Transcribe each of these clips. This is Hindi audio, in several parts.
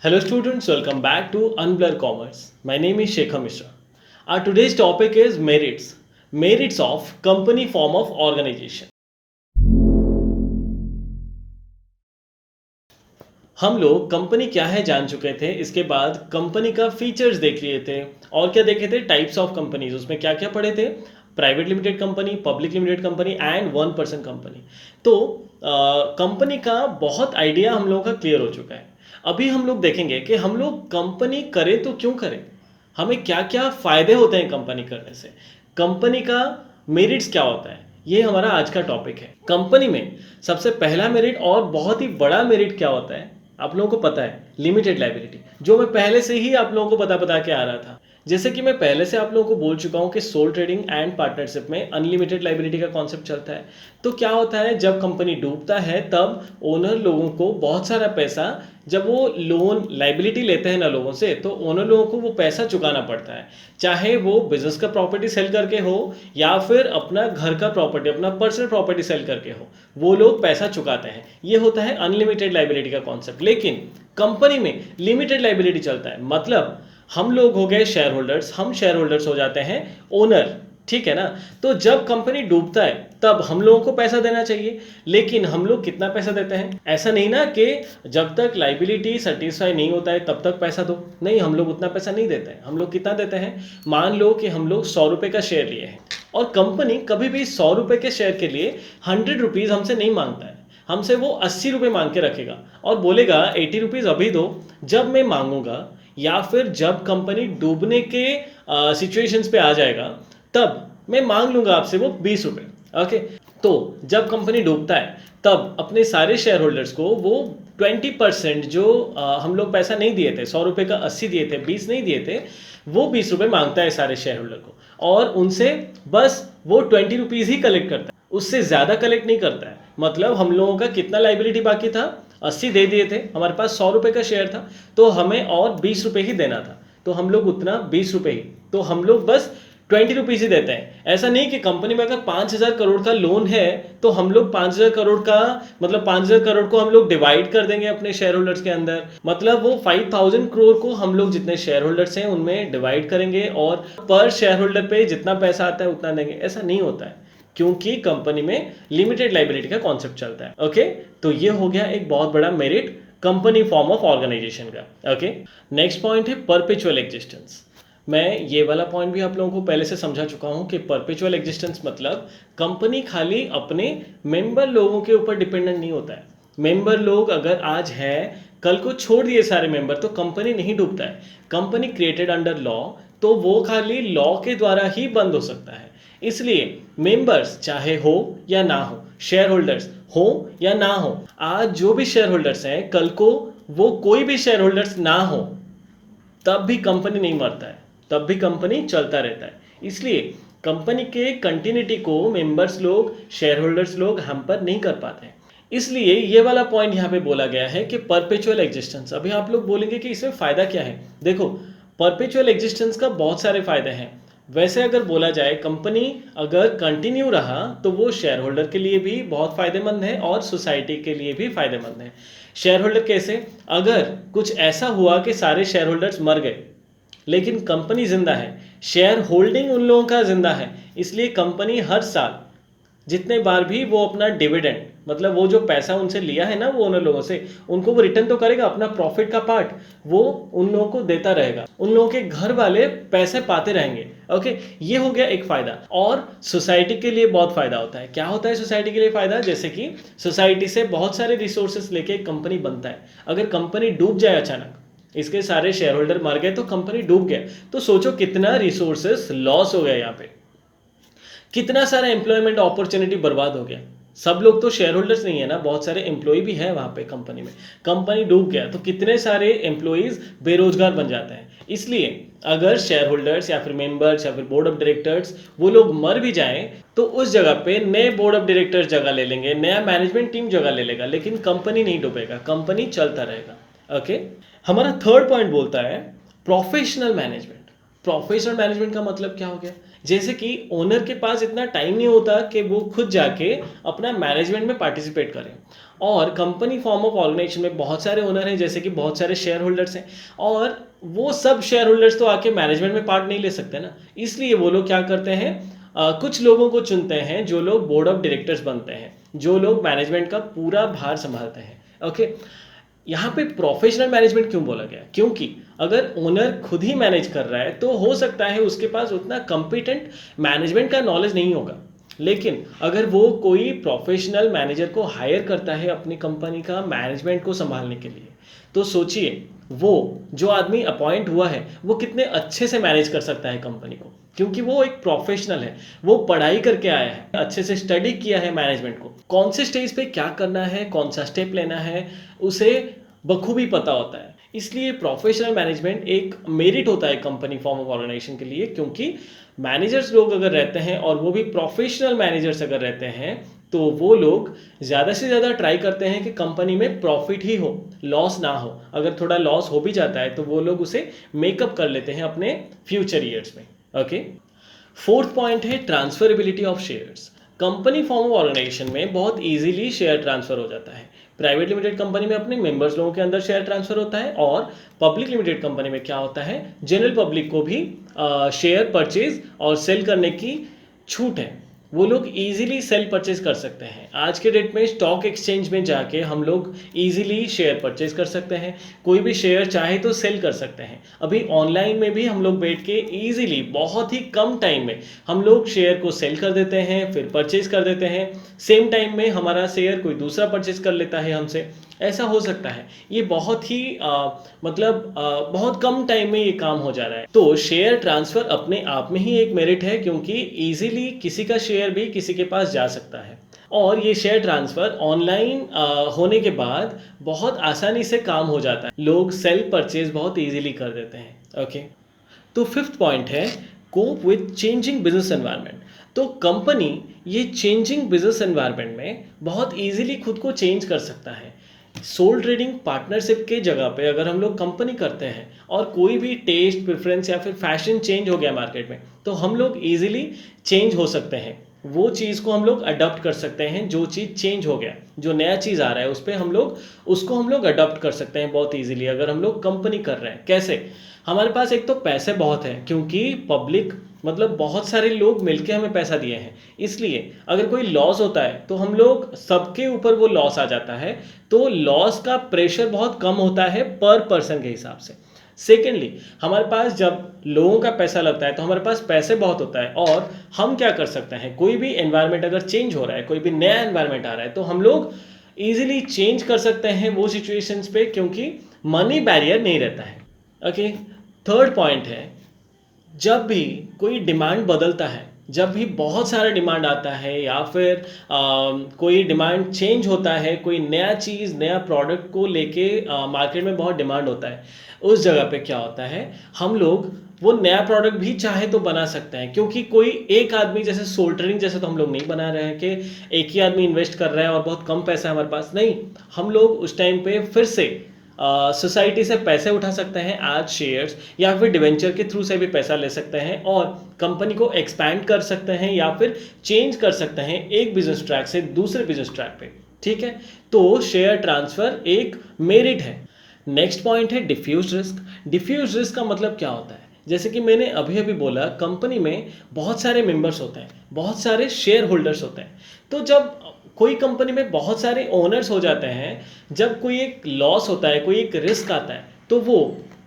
Hello students, welcome back to Unblur Commerce. My name is Shekhar Mishra. Our today's topic is merits. Merits of company form of organization. हम लोग कंपनी क्या है जान चुके थे, इसके बाद कंपनी का फीचर्स देख लिए थे और क्या देखे थे, टाइप्स ऑफ कंपनीज। उसमें क्या क्या पढ़े थे, private limited company, public limited company and 1% company. तो कंपनी का बहुत आइडिया हम लोगों का क्लियर हो चुका है। अभी हम लोग देखेंगे कि हम लोग कंपनी करें तो क्यों करें, हमें क्या क्या फ़ायदे होते हैं कंपनी करने से, कंपनी का मेरिट्स क्या होता है, ये हमारा आज का टॉपिक है। कंपनी में सबसे पहला मेरिट और बहुत ही बड़ा मेरिट क्या होता है आप लोगों को पता है, लिमिटेड लाइबिलिटी, जो मैं पहले से ही आप लोगों को बता के आ रहा था। जैसे कि मैं पहले से आप लोगों को बोल चुका हूं कि सोल ट्रेडिंग एंड पार्टनरशिप में अनलिमिटेड लाइबिलिटी का कॉन्सेप्ट चलता है। तो क्या होता है, जब कंपनी डूबता है तब ओनर लोगों को बहुत सारा पैसा, जब वो लोन लाइबिलिटी लेते हैं ना लोगों से, तो ओनर लोगों को वो पैसा चुकाना पड़ता है। चाहे वो बिजनेस का प्रॉपर्टी सेल करके हो या फिर अपना घर का प्रॉपर्टी, अपना पर्सनल प्रॉपर्टी सेल करके हो, वो लोग पैसा चुकाते हैं। ये होता है अनलिमिटेड लाइबिलिटी का कॉन्सेप्ट। लेकिन कंपनी में लिमिटेड लाइबिलिटी चलता है। मतलब हम लोग हो गए शेयर होल्डर्स, हम शेयर होल्डर्स हो जाते हैं ओनर, ठीक है ना। तो जब कंपनी डूबता है तब हम लोगों को पैसा देना चाहिए, लेकिन हम लोग कितना पैसा देते हैं, ऐसा नहीं ना कि जब तक लाइबिलिटी सेटिस्फाई नहीं होता है तब तक पैसा दो, नहीं, हम लोग उतना पैसा नहीं देते हैं। हम लोग कितना देते हैं, मान लो कि हम लोग 100 रुपये का शेयर लिए हैं और कंपनी कभी भी 100 रुपये के शेयर के लिए 100 रुपीज़ हमसे नहीं मांगता है। हमसे वो 80 रुपये मांग के रखेगा और बोलेगा 80 रुपीज़ अभी दो, जब मैं मांगूंगा या फिर जब कंपनी डूबने के सिचुएशंस पे आ जाएगा तब मैं मांग लूंगा आपसे वो 20 रुपये। ओके, तो जब कंपनी डूबता है तब अपने सारे शेयर होल्डर्स को वो 20% जो हम लोग पैसा नहीं दिए थे, 100 रुपये का 80 दिए थे, 20 नहीं दिए थे, वो 20 रुपये मांगता है सारे शेयर होल्डर को और उनसे बस वो 20 रुपीज़ ही कलेक्ट करता है, उससे ज़्यादा कलेक्ट नहीं करता है। मतलब हम लोगों का कितना लाइबिलिटी बाकी था, 80 दे दिए थे, हमारे पास 100 रुपये का शेयर था, तो हमें और 20 रुपये ही देना था, तो हम लोग उतना 20 रुपये ही, तो हम लोग बस 20 रुपीज़ ही देते हैं। ऐसा नहीं कि कंपनी में अगर 5,000 करोड़ का लोन है तो हम लोग 5,000 करोड़ का, मतलब 5,000 करोड़ को हम लोग डिवाइड कर देंगे अपने शेयर होल्डर्स के अंदर। मतलब वो 5,000 करोड़ को हम लोग जितने शेयर होल्डर्स हैं उनमें डिवाइड करेंगे और पर शेयर होल्डर पे जितना पैसा आता है उतना देंगे। ऐसा नहीं होता है, क्योंकि कंपनी में लिमिटेड लाइबिलिटी का कॉन्सेप्ट चलता है। ओके, तो ये हो गया एक बहुत बड़ा merit company form of organization का। ओके, नेक्स्ट पॉइंट है परपेचुअल एग्जिस्टेंस। मैं ये वाला पॉइंट भी आप लोगों को पहले से समझा चुका हूँ कि परपेचुअल एग्जिस्टेंस मतलब कंपनी खाली अपने मेंबर लोगों के ऊपर डिपेंडेंट नहीं होता है। मेंबर लोग अगर आज है, कल को छोड़ दिए सारे मेंबर, तो कंपनी नहीं डूबता है। कंपनी क्रिएटेड अंडर लॉ, तो वो खाली लॉ के द्वारा ही बंद हो सकता है। इसलिए मेंबर्स चाहे हो या ना हो, शेयर होल्डर्स हो या ना हो, आज जो भी शेयर होल्डर्स हैं, कल को वो कोई भी शेयर होल्डर्स ना हो तब भी कंपनी नहीं मरता है, तब भी कंपनी चलता रहता है। इसलिए कंपनी के कंटिन्यूटी को मेंबर्स लोग, शेयर होल्डर्स लोग हैम्पर नहीं कर पाते हैं। इसलिए ये वाला पॉइंट यहाँ पे बोला गया है कि परपेचुअल एग्जिस्टेंस। अभी आप लोग बोलेंगे कि इसमें फ़ायदा क्या है। देखो, परपेचुअल एग्जिस्टेंस का बहुत सारे फ़ायदे हैं। वैसे अगर बोला जाए, कंपनी अगर कंटिन्यू रहा तो वो शेयर होल्डर के लिए भी बहुत फ़ायदेमंद है और सोसाइटी के लिए भी फ़ायदेमंद है। शेयर होल्डर कैसे, अगर कुछ ऐसा हुआ कि सारे शेयर होल्डर्स मर गए लेकिन कंपनी जिंदा है, शेयर होल्डिंग उन लोगों का जिंदा है, इसलिए कंपनी हर साल जितने बार भी वो अपना डिविडेंड, मतलब वो जो पैसा उनसे लिया है ना वो ओनर लोगों से, उनको वो रिटर्न तो करेगा, अपना प्रॉफिट का पार्ट वो उन लोगों को देता रहेगा, उन लोगों के घर वाले पैसे पाते रहेंगे। ओके, ये हो गया एक फायदा। और सोसाइटी के लिए बहुत फायदा होता है। क्या होता है सोसाइटी के लिए फायदा, जैसे कि सोसाइटी से बहुत सारे रिसोर्सेस लेके एक कंपनी बनता है। अगर कंपनी डूब जाए अचानक, इसके सारे शेयर होल्डर मर गए तो कंपनी डूब गया, तो सोचो कितना रिसोर्सेस लॉस हो गया, यहाँ पे कितना सारा एम्प्लॉयमेंट अपॉर्चुनिटी बर्बाद हो गया। सब लोग तो शेयर होल्डर्स नहीं है ना, बहुत सारे एम्प्लॉय भी हैं वहाँ पे कंपनी में। कंपनी डूब गया तो कितने सारे एम्प्लॉयज़ बेरोजगार बन जाते हैं। इसलिए अगर शेयर होल्डर्स या फिर मेंबर्स या फिर बोर्ड ऑफ डायरेक्टर्स वो लोग मर भी जाएं तो उस जगह पे नए बोर्ड ऑफ डायरेक्टर्स जगह ले लेंगे, नया मैनेजमेंट टीम जगह ले लेगा, लेकिन कंपनी नहीं डूबेगा, कंपनी चलता रहेगा। ओके, हमारा थर्ड पॉइंट बोलता है प्रोफेशनल मैनेजमेंट। प्रोफेशनल मैनेजमेंट का मतलब क्या हो गया? जैसे कि ओनर के पास इतना टाइम नहीं होता कि वो खुद जाके अपना मैनेजमेंट में पार्टिसिपेट करें। और कंपनी फॉर्म ऑफ ऑर्गेनाइजेशन में बहुत सारे ओनर हैं, जैसे कि बहुत सारे शेयर होल्डर्स हैं, और वो सब शेयर होल्डर्स तो आके मैनेजमेंट में पार्ट नहीं ले सकते ना। इसलिए वो लोग क्या करते हैं, कुछ लोगों को चुनते हैं जो लोग बोर्ड ऑफ डायरेक्टर्स बनते हैं, जो लोग मैनेजमेंट का पूरा भार संभालते हैं। ओके, यहाँ पे प्रोफेशनल मैनेजमेंट क्यों बोला गया? क्योंकि अगर ओनर खुद ही मैनेज कर रहा है तो हो सकता है उसके पास उतना कॉम्पिटेंट मैनेजमेंट का नॉलेज नहीं होगा। लेकिन अगर वो कोई प्रोफेशनल मैनेजर को हायर करता है अपनी कंपनी का मैनेजमेंट को संभालने के लिए, तो सोचिए वो जो आदमी अपॉइंट हुआ है वो कितने अच्छे से मैनेज कर सकता है कंपनी को, क्योंकि वो एक प्रोफेशनल है, वो पढ़ाई करके आया है, अच्छे से स्टडी किया है मैनेजमेंट को, कौन से स्टेज पे क्या करना है, कौन सा स्टेप लेना है, उसे बखूबी पता होता है। इसलिए प्रोफेशनल मैनेजमेंट एक मेरिट होता है कंपनी फॉर्म ऑफ ऑर्गेनाइजेशन के लिए, क्योंकि मैनेजर्स लोग अगर रहते हैं और वो भी प्रोफेशनल मैनेजर्स अगर रहते हैं तो वो लोग ज़्यादा से ज़्यादा ट्राई करते हैं कि कंपनी में प्रॉफिट ही हो, लॉस ना हो। अगर थोड़ा लॉस हो भी जाता है तो वो लोग उसे मेकअप कर लेते हैं अपने फ्यूचर ईयर्स में। ओके, फोर्थ पॉइंट है transferability of shares. Company form of organization में बहुत इजीली शेयर ट्रांसफर हो जाता है। प्राइवेट लिमिटेड कंपनी में अपने मेंबर्स लोगों के अंदर शेयर ट्रांसफर होता है, और पब्लिक लिमिटेड कंपनी में क्या होता है, जनरल पब्लिक को भी शेयर परचेज और सेल करने की छूट है। वो लोग इजीली सेल परचेज कर सकते हैं। आज के डेट में स्टॉक एक्सचेंज में जाके हम लोग इजीली शेयर परचेज कर सकते हैं, कोई भी शेयर चाहे तो सेल कर सकते हैं। अभी ऑनलाइन में भी हम लोग बैठ के इजीली बहुत ही कम टाइम में हम लोग शेयर को सेल कर देते हैं, फिर परचेज कर देते हैं। सेम टाइम में हमारा शेयर कोई दूसरा परचेज कर लेता है हमसे, ऐसा हो सकता है। ये बहुत ही बहुत कम टाइम में ये काम हो जा रहा है। तो शेयर ट्रांसफर अपने आप में ही एक मेरिट है, क्योंकि इजीली किसी का शेयर भी किसी के पास जा सकता है। और ये शेयर ट्रांसफर ऑनलाइन होने के बाद बहुत आसानी से काम हो जाता है, लोग सेल परचेज बहुत इजीली कर देते हैं। ओके, तो फिफ्थ पॉइंट है cope with changing business environment. तो कंपनी ये चेंजिंग बिजनेस एनवायरनमेंट में बहुत इजीली खुद को चेंज कर सकता है। सोल ट्रेडिंग पार्टनरशिप के जगह पे अगर हम लोग कंपनी करते हैं और कोई भी टेस्ट प्रेफरेंस या फिर फैशन चेंज हो गया मार्केट में, तो हम लोग इजीली चेंज हो सकते हैं। वो चीज़ को हम लोग अडॉप्ट कर सकते हैं, जो चीज़ चेंज हो गया, जो नया चीज़ आ रहा है उस पर हम लोग अडॉप्ट कर सकते हैं बहुत इजीली अगर हम लोग कंपनी कर रहे हैं। कैसे? हमारे पास एक तो पैसे बहुत हैं, क्योंकि पब्लिक बहुत सारे लोग मिलके हमें पैसा दिए हैं, इसलिए अगर कोई लॉस होता है तो हम लोग सबके ऊपर वो लॉस आ जाता है, तो लॉस का प्रेशर बहुत कम होता है पर पर्सन के हिसाब से। सेकेंडली, हमारे पास जब लोगों का पैसा लगता है तो हमारे पास पैसे बहुत होता है, और हम क्या कर सकते हैं, कोई भी एनवायरनमेंट अगर चेंज हो रहा है, कोई भी नया एनवायरनमेंट आ रहा है, तो हम लोग ईजिली चेंज कर सकते हैं वो सिचुएशंस पे, क्योंकि मनी बैरियर नहीं रहता है। ओके, थर्ड पॉइंट है जब भी कोई डिमांड बदलता है, जब भी बहुत सारा डिमांड आता है या फिर कोई डिमांड चेंज होता है, कोई नया चीज़ नया प्रोडक्ट को लेके मार्केट में बहुत डिमांड होता है, उस जगह पे क्या होता है, हम लोग वो नया प्रोडक्ट भी चाहे तो बना सकते हैं। क्योंकि कोई एक आदमी जैसे सोल ट्रेडिंग जैसे तो हम लोग नहीं बना रहे हैं कि एक ही आदमी इन्वेस्ट कर रहा है और बहुत कम पैसा है हमारे पास, नहीं। हम लोग उस टाइम पे फिर से सोसाइटी से पैसे उठा सकते हैं, आज शेयर्स या फिर डिवेंचर के थ्रू से भी पैसा ले सकते हैं और कंपनी को एक्सपैंड कर सकते हैं या फिर चेंज कर सकते हैं एक बिजनेस ट्रैक से दूसरे बिजनेस ट्रैक पे। ठीक है, तो शेयर ट्रांसफर एक मेरिट है। नेक्स्ट पॉइंट है डिफ्यूज रिस्क। डिफ्यूज रिस्क का मतलब क्या होता है? जैसे कि मैंने अभी अभी बोला, कंपनी में बहुत सारे मेंबर्स होते हैं, बहुत सारे शेयर होल्डर्स होते हैं। तो जब कोई कंपनी में बहुत सारे ओनर्स हो जाते हैं, जब कोई एक लॉस होता है, कोई एक रिस्क आता है, तो वो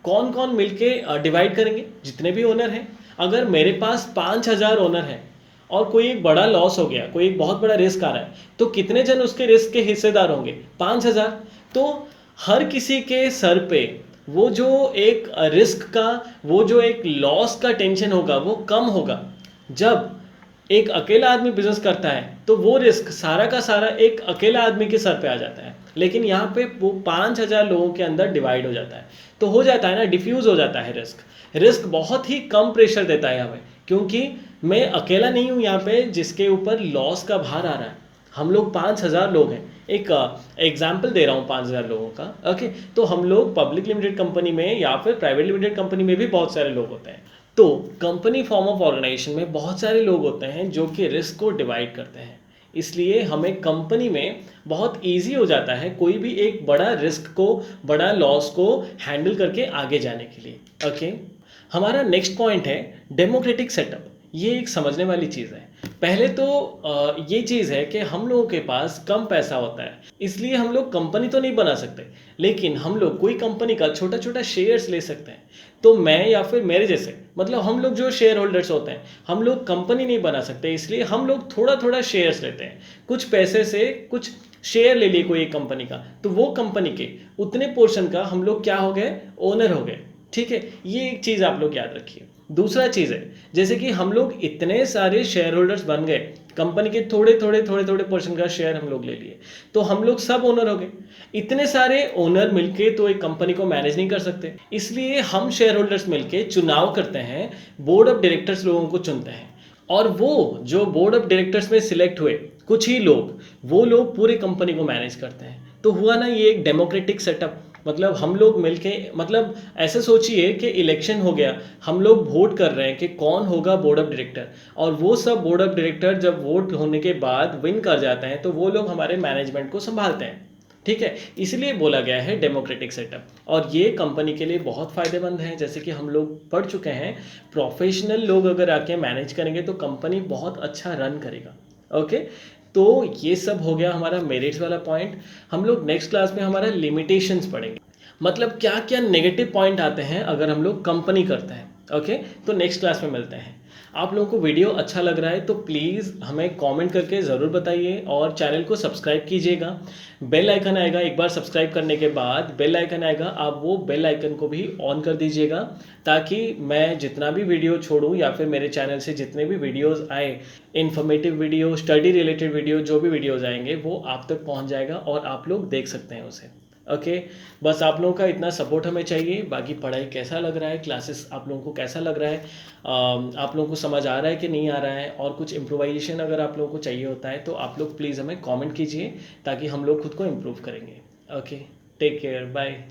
कौन कौन मिलके डिवाइड करेंगे? जितने भी ओनर हैं। अगर मेरे पास 5,000 ओनर हैं और कोई एक बड़ा लॉस हो गया, कोई एक बहुत बड़ा रिस्क आ रहा है, तो कितने जन उसके रिस्क के हिस्सेदार होंगे? 5,000। तो हर किसी के सर पे वो जो एक रिस्क का, वो जो एक लॉस का टेंशन होगा वो कम होगा। जब एक अकेला आदमी बिजनेस करता है तो वो रिस्क सारा का सारा एक अकेला आदमी के सर पे आ जाता है, लेकिन यहाँ पे वो 5,000 लोगों के अंदर डिवाइड हो जाता है, तो हो जाता है ना, डिफ्यूज हो जाता है रिस्क। रिस्क बहुत ही कम प्रेशर देता है हमें, क्योंकि मैं अकेला नहीं हूँ यहाँ पे जिसके ऊपर लॉस का भार आ रहा है। हम लोग 5,000 लोग हैं। एक एग्जाम्पल दे रहा हूँ 5,000 लोगों का। ओके, तो हम लोग पब्लिक लिमिटेड कंपनी में या फिर प्राइवेट लिमिटेड कंपनी में भी बहुत सारे लोग होते हैं। तो कंपनी फॉर्म ऑफ ऑर्गेनाइजेशन में बहुत सारे लोग होते हैं जो कि रिस्क को डिवाइड करते हैं, इसलिए हमें कंपनी में बहुत इजी हो जाता है कोई भी एक बड़ा रिस्क को, बड़ा लॉस को हैंडल करके आगे जाने के लिए। ओके, हमारा नेक्स्ट पॉइंट है डेमोक्रेटिक सेटअप। ये एक समझने वाली चीज़ है। पहले तो ये चीज़ है कि हम लोगों के पास कम पैसा होता है, इसलिए हम लोग कंपनी तो नहीं बना सकते, लेकिन हम लोग कोई कंपनी का छोटा छोटा शेयर्स ले सकते हैं। तो मैं या फिर मेरे जैसे, मतलब हम लोग जो शेयर होल्डर्स होते हैं, हम लोग कंपनी नहीं बना सकते, इसलिए हम लोग थोड़ा थोड़ा शेयर्स लेते हैं। कुछ पैसे से कुछ शेयर ले लिए कोई एक कंपनी का, तो वो कंपनी के उतने पोर्शन का हम लोग क्या हो गए, ओनर हो गए। ठीक है, ये एक चीज़ आप लोग याद रखिए। दूसरा चीज़ है, जैसे कि हम लोग इतने सारे शेयर होल्डर्स बन गए, कंपनी के थोड़े थोड़े थोड़े थोड़े पोर्शन का शेयर हम लोग ले लिए, तो हम लोग सब ओनर हो गए। इतने सारे ओनर मिलके तो एक कंपनी को मैनेज नहीं कर सकते, इसलिए हम शेयर होल्डर्स मिलके चुनाव करते हैं, बोर्ड ऑफ डायरेक्टर्स लोगों को चुनते हैं, और वो जो बोर्ड ऑफ डायरेक्टर्स में सिलेक्ट हुए कुछ ही लोग, वो लोग पूरी कंपनी को मैनेज करते हैं। तो हुआ ना ये एक डेमोक्रेटिक सेटअप। मतलब हम लोग मिलके, मतलब ऐसे सोचिए कि इलेक्शन हो गया, हम लोग वोट कर रहे हैं कि कौन होगा बोर्ड ऑफ डायरेक्टर, और वो सब बोर्ड ऑफ डायरेक्टर जब वोट होने के बाद विन कर जाते हैं तो वो लोग हमारे मैनेजमेंट को संभालते हैं। ठीक है, इसलिए बोला गया है डेमोक्रेटिक सेटअप, और ये कंपनी के लिए बहुत फ़ायदेमंद है। जैसे कि हम लोग पढ़ चुके हैं, प्रोफेशनल लोग अगर आके मैनेज करेंगे तो कंपनी बहुत अच्छा रन करेगा। ओके, तो ये सब हो गया हमारा मेरिट्स वाला पॉइंट। हम लोग नेक्स्ट क्लास में हमारा लिमिटेशंस पढ़ेंगे, मतलब क्या क्या नेगेटिव पॉइंट आते हैं अगर हम लोग कंपनी करते हैं। ओके, तो नेक्स्ट क्लास में मिलते हैं। आप लोगों को वीडियो अच्छा लग रहा है तो प्लीज़ हमें कमेंट करके ज़रूर बताइए, और चैनल को सब्सक्राइब कीजिएगा। बेल आइकन आएगा, एक बार सब्सक्राइब करने के बाद बेल आइकन आएगा, आप वो बेल आइकन को भी ऑन कर दीजिएगा, ताकि मैं जितना भी वीडियो छोड़ूं या फिर मेरे चैनल से जितने भी वीडियोस आए, informative video, study related video, जो भी वीडियोस आएंगे वो आप तक पहुंच जाएगा और आप लोग देख सकते हैं उसे। ओके, बस आप लोगों का इतना सपोर्ट हमें चाहिए। बाकी पढ़ाई कैसा लग रहा है, क्लासेस आप लोगों को कैसा लग रहा है, आप लोगों को समझ आ रहा है कि नहीं आ रहा है, और कुछ इम्प्रोवाइजेशन अगर आप लोगों को चाहिए होता है तो आप लोग प्लीज़ हमें कमेंट कीजिए, ताकि हम लोग खुद को इम्प्रूव करेंगे। Okay, take care, bye.